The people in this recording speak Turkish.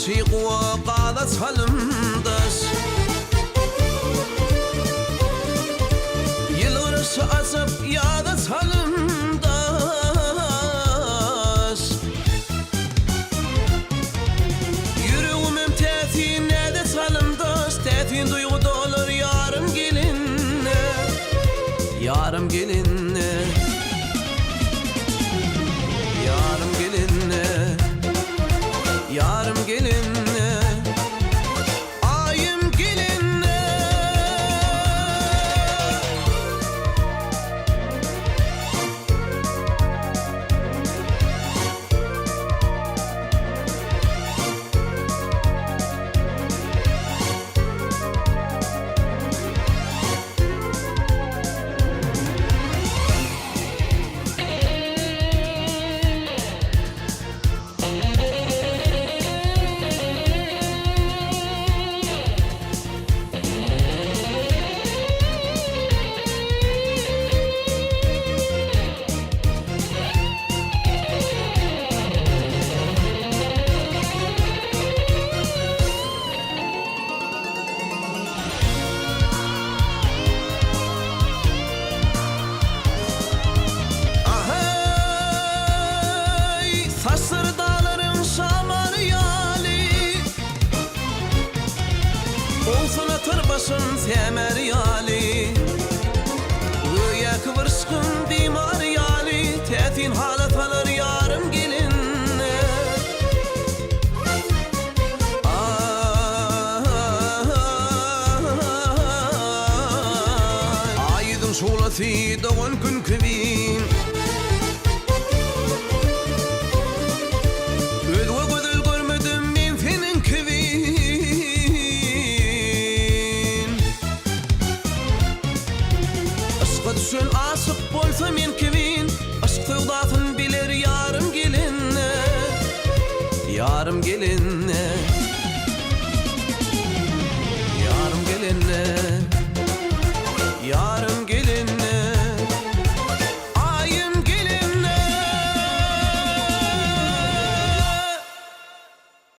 شيق وقالت هلمدش يلغرش أسب يادت هلمدش يروم تاتين نادت هلمدش تاتين duygu dolur yarım gelinne yarım gelinne yarım gelinne yarım gelinne ayım gelinne Saçları dağların şamarı yali olsun atır başın semer yali Rüya kıvırışkın bimar yali Tetin halat alır yarım gelinne Aydın şulatı doğun gün kıvin Düşün aşık bolsa men kevin Aşk sevdasın bilir yarım gelinne Yarım gelinne